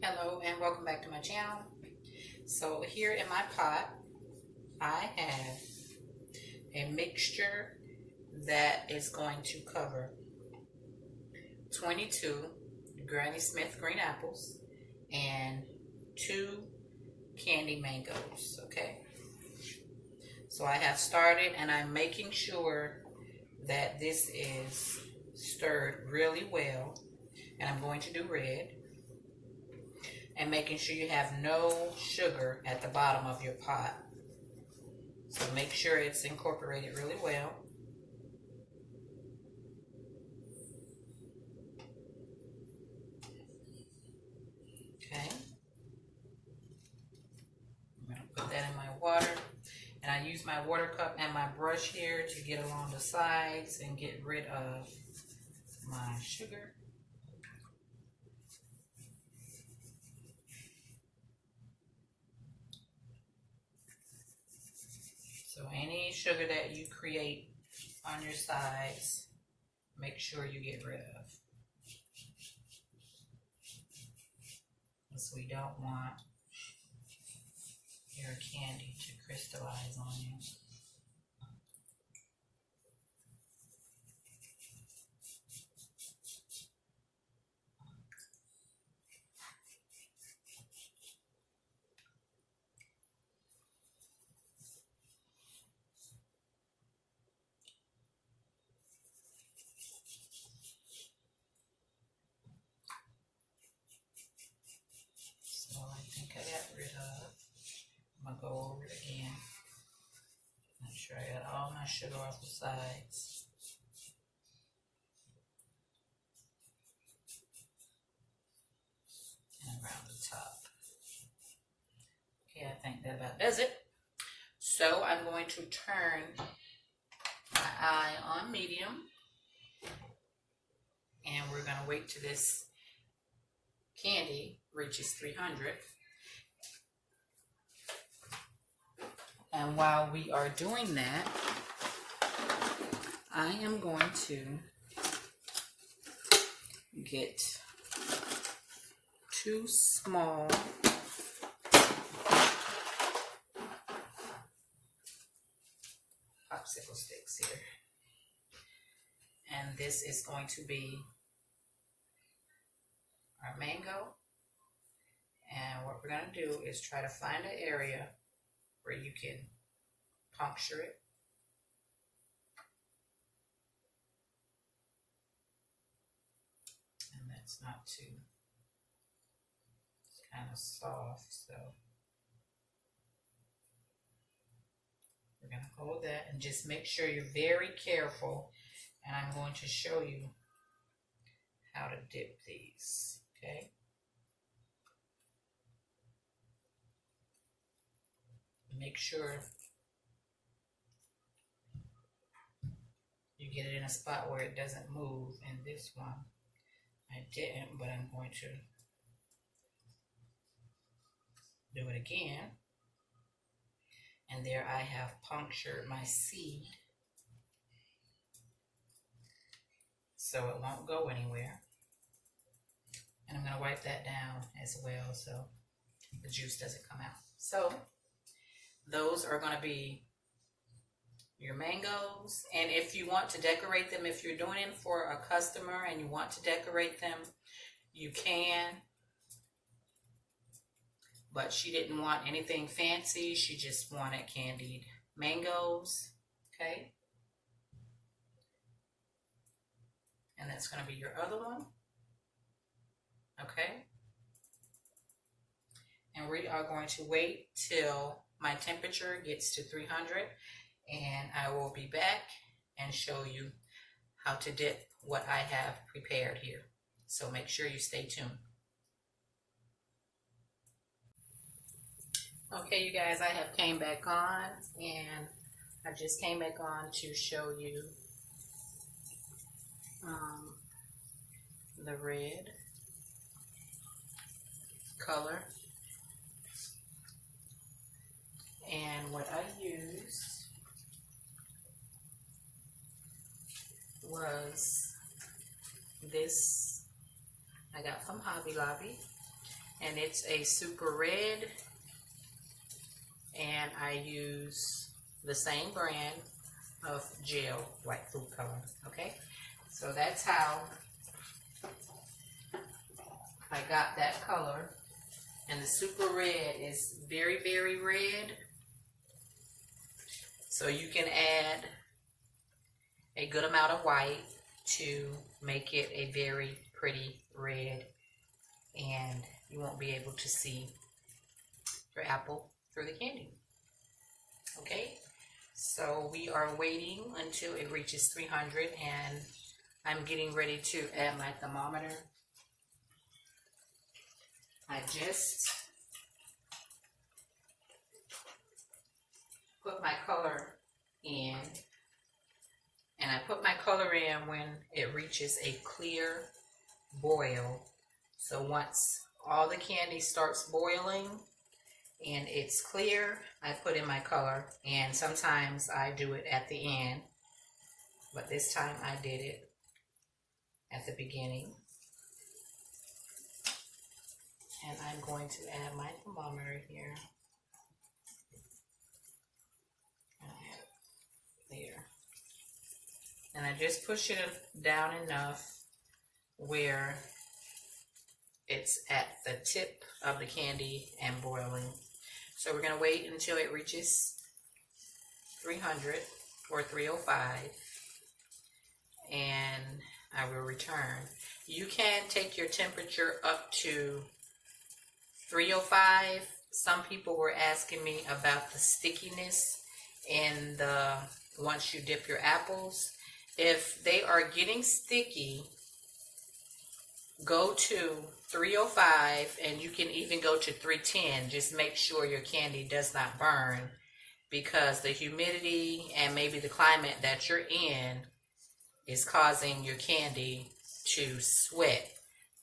Hello and welcome back to my channel. So here in my pot I have a mixture that is going to cover 22 Granny Smith green apples and 2 candy mangoes. Okay, so I have started and I'm making sure that this is stirred really well, and I'm going to do red, and making sure you have no sugar at the bottom of your pot. So make sure it's incorporated really well. Okay. I'm going to put that in my water. And I use my water cup and my brush here to get along the sides and get rid of my sugar. So any sugar that you create on your sides, make sure you get rid of. Because we don't want your candy to crystallize on you. So I think I got rid of. I'm going to go over it again. Make sure I got all my sugar off the sides. And around the top. Okay, I think that about does it. So I'm going to turn my eye on medium. And we're going to wait till this candy reaches 300. And while we are doing that, I am going to get 2 small popsicle sticks here. And this is going to be our mango. And what we're going to do is try to find an area where you can puncture it. And that's not too, it's kind of soft, so we're going to hold that and just make sure you're very careful. And I'm going to show you how to dip these, okay? Make sure you get it in a spot where it doesn't move. And this one, I didn't, but I'm going to do it again. And there I have punctured my seed, so it won't go anywhere. And I'm going to wipe that down as well so the juice doesn't come out. So those are going to be your mangoes. And if you want to decorate them, if you're doing it for a customer and you want to decorate them, you can. But she didn't want anything fancy. She just wanted candied mangoes. Okay. And that's going to be your other one. Okay. And we are going to wait till my temperature gets to 300. And I will be back and show you how to dip what I have prepared here. So make sure you stay tuned. Okay, you guys, I have came back on, and I just came back on to show you the red color. And what I used was this, I got from Hobby Lobby. and it's a super red, and I use the same brand of gel, white food color. Okay, so that's how I got that color. And the super red is very, very red. So you can add a good amount of white to make it a very pretty red, and you won't be able to see your apple through the candy. Okay, so we are waiting until it reaches 300, and I'm getting ready to add my thermometer. I just put my color in, and I put my color in when it reaches a clear boil. So once all the candy starts boiling and it's clear, I put in my color, and sometimes I do it at the end, but this time I did it at the beginning. And I'm going to add my thermometer here. There. And I just push it down enough where it's at the tip of the candy and boiling. So we're going to wait until it reaches 300 or 305, and I will return. You can take your temperature up to 305. Some people were asking me about the stickiness in the once you dip your apples. If they are getting sticky, go to 305, and you can even go to 310. Just make sure your candy does not burn, because the humidity and maybe the climate that you're in is causing your candy to sweat.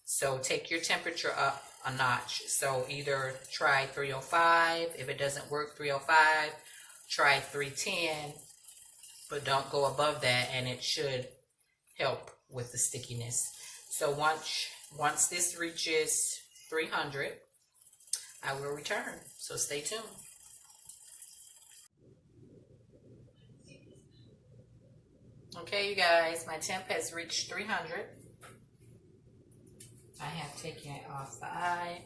So take your temperature up a notch. So either try 305. If it doesn't work 305, try 310, but don't go above that, and it should help with the stickiness. So once this reaches 300, I will return. So stay tuned. Okay, you guys, my temp has reached 300. I have taken it off the eye.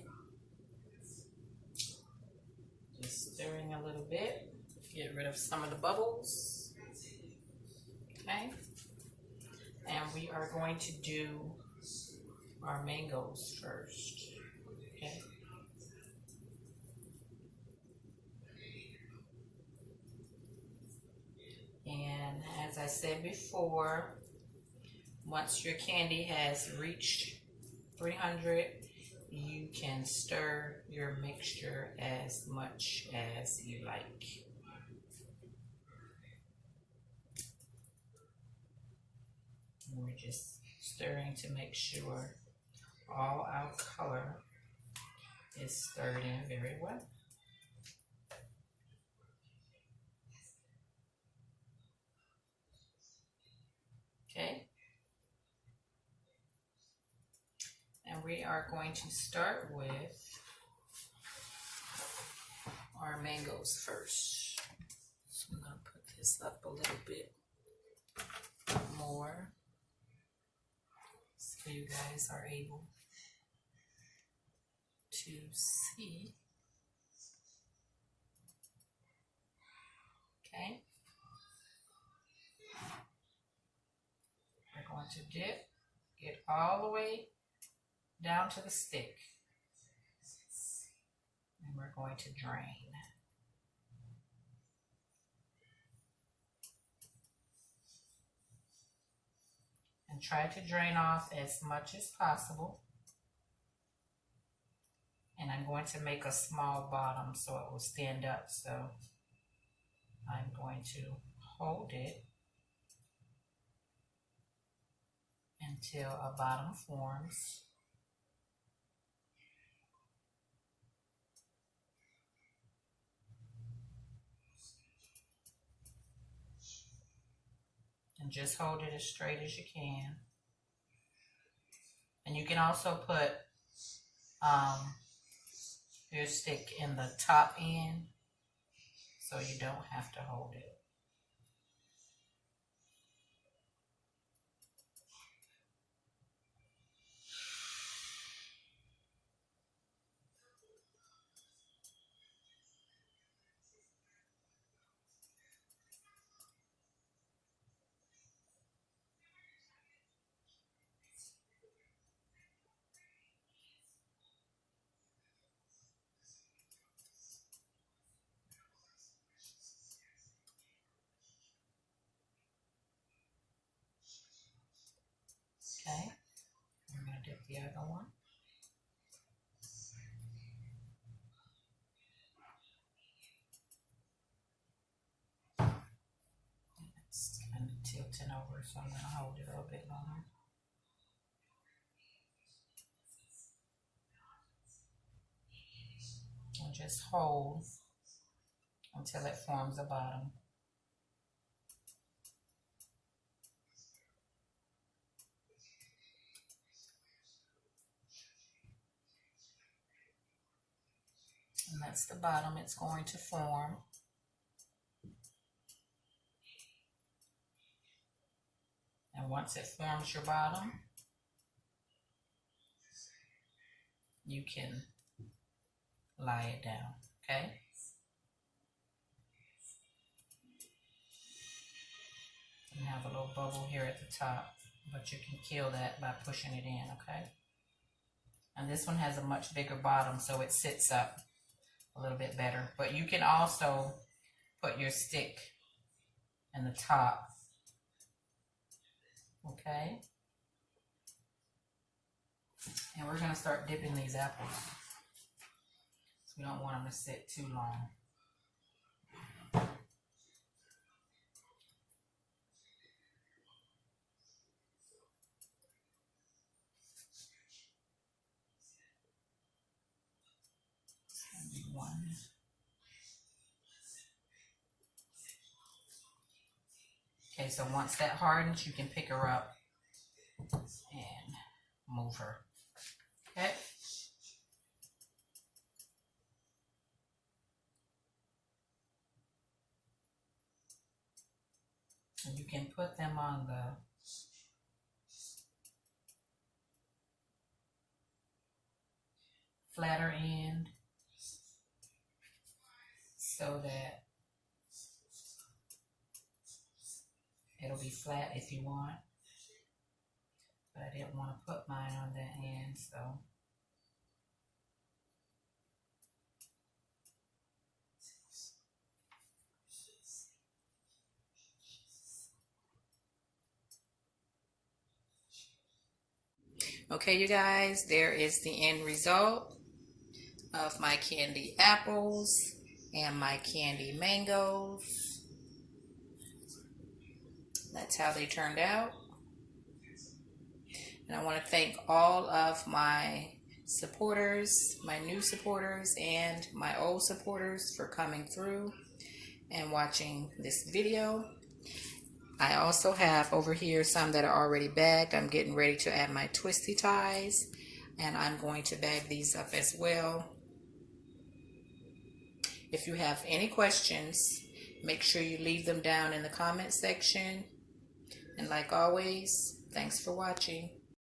Just stirring a little bit. Get rid of some of the bubbles. Okay. And we are going to do our mangoes first. Okay. And as I said before, once your candy has reached 300, you can stir your mixture as much as you like. And we're just stirring to make sure all our color is stirred in very well. Okay. And we are going to start with our mangoes first. So I'm going to put this up a little bit more so you guys are able to see. Okay. We're going to dip it all the way down to the stick, and we're going to drain. And try to drain off as much as possible. And I'm going to make a small bottom so it will stand up. So I'm going to hold it until a bottom forms. And just hold it as straight as you can. And you can also put your stick in the top end so you don't have to hold it. Okay, I'm going to dip the other one. It's kind of tilting over, so I'm going to hold it a little bit longer. And just hold until it forms a bottom. And that's the bottom it's going to form. And once it forms your bottom, you can lie it down, okay? You have a little bubble here at the top, but you can kill that by pushing it in, okay? And this one has a much bigger bottom, so it sits up a little bit better. But you can also put your stick in the top, okay? And we're going to start dipping these apples. So we don't want them to sit too long. One. Okay, so once that hardens, you can pick her up and move her. Okay. And you can put them on the flatter end so that it'll be flat if you want. But I didn't want to put mine on that end, so. Okay, you guys, there is the end result of my candy apples and my candy mangoes. That's how they turned out. And I want to thank all of my supporters, my new supporters, and my old supporters for coming through and watching this video. I also have over here some that are already bagged. I'm getting ready to add my twisty ties, and I'm going to bag these up as well. If you have any questions, make sure you leave them down in the comment section. And like always, thanks for watching.